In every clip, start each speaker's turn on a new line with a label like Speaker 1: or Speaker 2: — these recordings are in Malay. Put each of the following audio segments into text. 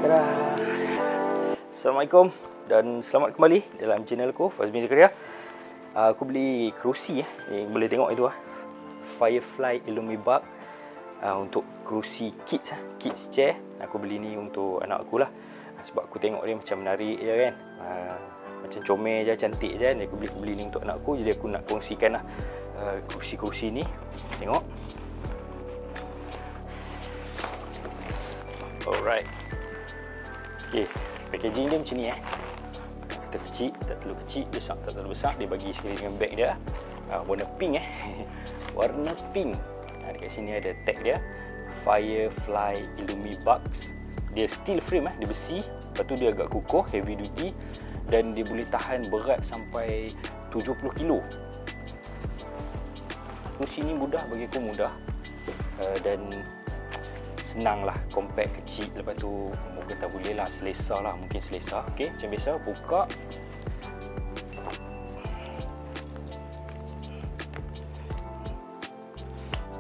Speaker 1: Tada. Assalamualaikum dan selamat kembali dalam channel aku, Fazmi Zakaria. Aku beli kerusi boleh tengok itu Firefly Illumibug untuk kerusi kids chair. Aku beli ni untuk anak aku lah, sebab aku tengok dia macam menarik je kan, macam comel je, cantik je kan. Aku beli ni untuk anak aku, jadi aku nak kongsikan lah kerusi-kerusi ni. Tengok. Alright. Okay, packaging dia macam ni Kita kecil, tak terlalu kecil, besar tak terlalu besar. Dia bagi sekali dengan bag dia, warna pink warna pink. Dekat sini ada tag dia, Firefly Illumibug. Dia steel frame dia besi. Lepas tu dia agak kukuh, heavy duty, dan dia boleh tahan berat sampai 70 kilo. Kerusi ni mudah, bagi aku mudah, dan senang lah, compact, kecil. Lepas tu mungkin tak boleh lah, selesa lah, mungkin selesa. Ok, macam biasa, buka.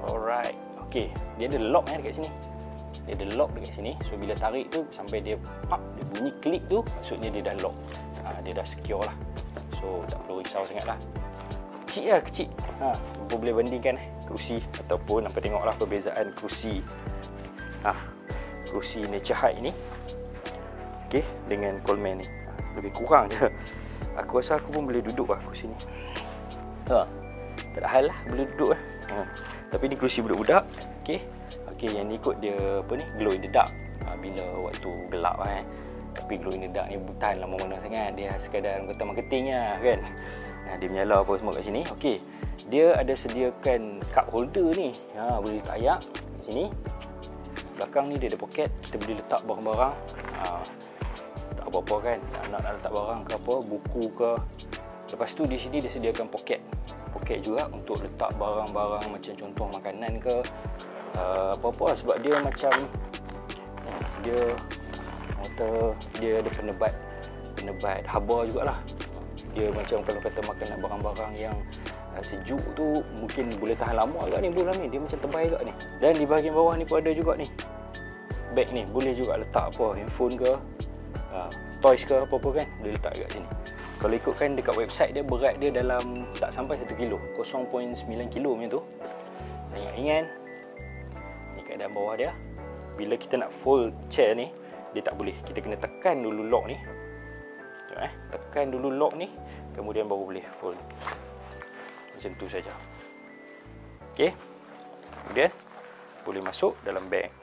Speaker 1: Alright, ok, dia ada lock dekat sini. Dia ada lock dekat sini. So bila tarik tu sampai dia pop, dia bunyi klik tu, maksudnya dia dah lock. Dia dah secure lah. So tak perlu risau sangat lah. Kecil lah, kecil. Apa boleh bandingkan kerusi, ataupun apa, tengoklah perbezaan kerusi kerusi Nature Hike ni, okay, dengan Coleman ni. Lebih kurang je. Aku rasa aku pun boleh duduk lah kerusi ni. Tak ada hal lah, boleh duduk lah. Tapi ni kerusi budak-budak. Okay, yang ni ikut dia apa ni, glow in the dark. Bila waktu gelap Tapi glow in the dark ni bukan lama-lama sangat. Dia sekadar kata marketing lah kan. Dia menyala apa semua kat sini. Okay, dia ada sediakan cup holder ni. Boleh letak ayak kat sini. Belakang ni dia ada poket, kita boleh letak barang-barang. Tak apa-apa kan, nak letak barang ke apa, buku ke. Lepas tu di sini dia sediakan poket juga untuk letak barang-barang macam contoh makanan ke, apa-apa lah. Sebab dia macam dia ada penebat haba jugalah. Dia macam kalau kata makanan barang-barang yang sejuk tu mungkin boleh tahan lama agak ni, dalam ni dia macam tebal agak ni. Dan di bahagian bawah ni pun ada juga ni bag ni, boleh juga letak apa, handphone ke, toys ke, apa-apa kan, boleh letak kat sini. Kalau ikutkan dekat website dia, berat dia dalam tak sampai 1 kilo, 0.9 kilo macam tu. Sangat ringan. Ni keadaan bawah dia. Bila kita nak fold chair ni, dia tak boleh, kita kena tekan dulu lock ni. Tekan dulu lock ni, kemudian baru boleh fold. Macam tu saja. Okey. Kemudian boleh masuk dalam bag.